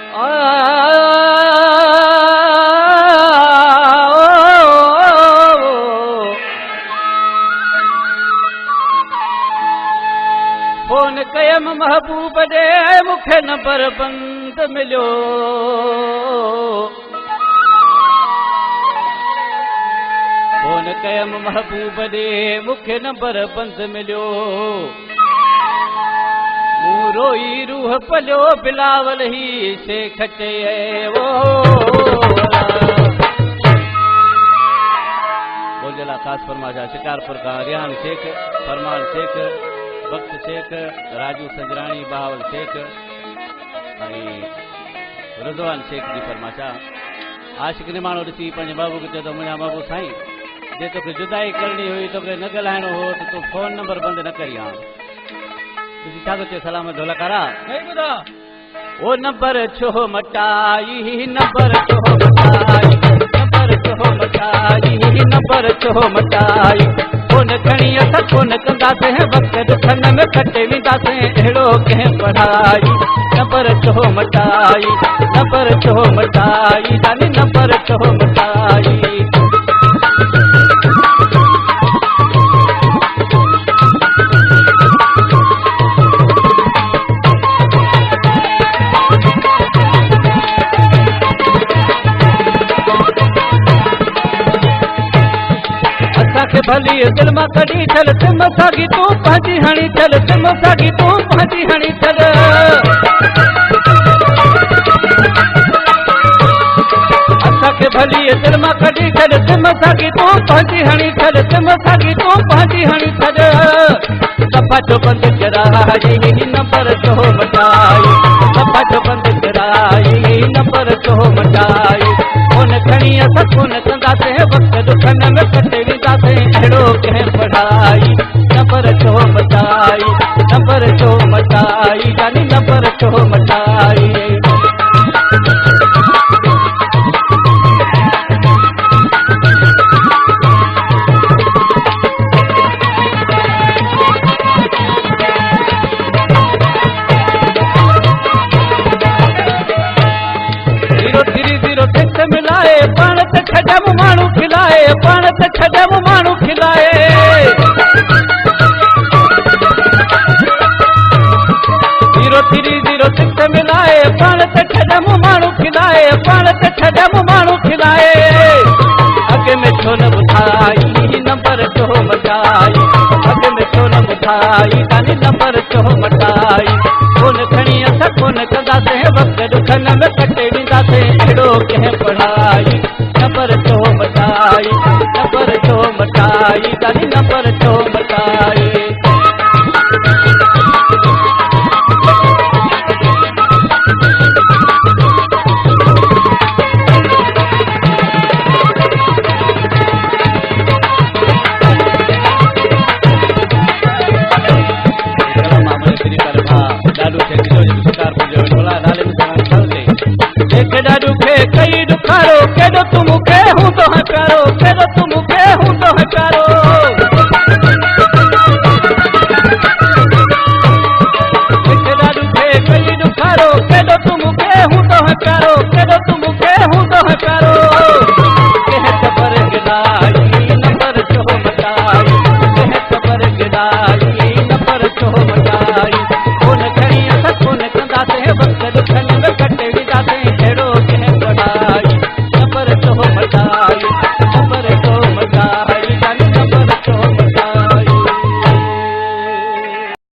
Phone कयम महबूब ॾे मूंखे number बंद मिलियो। फोन कयम महबूब ॾे मूंखे नंबर बंद मिलियो। मूं रोई रूह पलियो बिलावल ही शेख चए वो बोलजला खास फरमाशा शिकारपुर का रियान शेख, फरमान शेख, बख्श शेख, राजू संजराणी, बहावल शेख, रिजवान शेख जी फरमाशा। आशिक निमाणो ॾिसी पंहिंजे बाबू खे चयो त मुंहिंजा बाबू साईं जे तोखे जुदाई करणी हुई, तोखे न ॻाल्हाइणो हो त तूं फोन नंबर बंदि न करी। हाणे ॾिसी छा थो चए सलाम ढोलकारा, ओ नंबर छो मटाई, नंबर छो मटाई, नंबर छो मटाई, नंबर छो मटाई। फोन खणी असां फोन कंदासीं, वक़्त दुखन में कटे वेंदासीं, अहिड़ो कंहिं पढ़ाई। नंबर छो मटाई, नंबर छो मटाई, जानी नंबर छो मटाई। भली दिल मां कढी चल सिम सागी तूं पंहिंजी हणी चल, सिम सागी तूं पंहिंजी हणी चल। असांखे भली दिल मां कढी चल सिम सागी तूं पंहिंजी हणी चल, सिम सागी तूं पंहिंजी हणी चल। सफ़ा जो बंदि कराई, नंबर छो मटाई, सफ़ा जो बंदि कराई, नंबर छो मटाई। फोन खणी असां फोन कंदासीं, वक़्त दुखन में कटे वेंदासीं, अहिड़ो कंहिं पढ़ाई। नंबर छो मटाई, नंबर छो मटाई, जानी नंबर छो मटाई। मिलाए पाण त छॾम माण्हू खिलाए, पाण त छॾम माण्हू खिलाए। 0306 मिलाए पाण त छॾम माण्हू खिलाए, पाण त छॾम माण्हू खिलाए। अॻ में छो न ॿुधाई, नंबर छो मटाई, अॻ में छो न ॿुधाई, तानी नंबर छो मटाई। फोन खणी असां फोन कंदासीं, वक़्त दुखन में कटे वेंदासीं, अहिड़ो कंहिं पढ़ाई। नंबर छो मटाई, नंबर छो मटाई, तानी नंबर छो मटाई।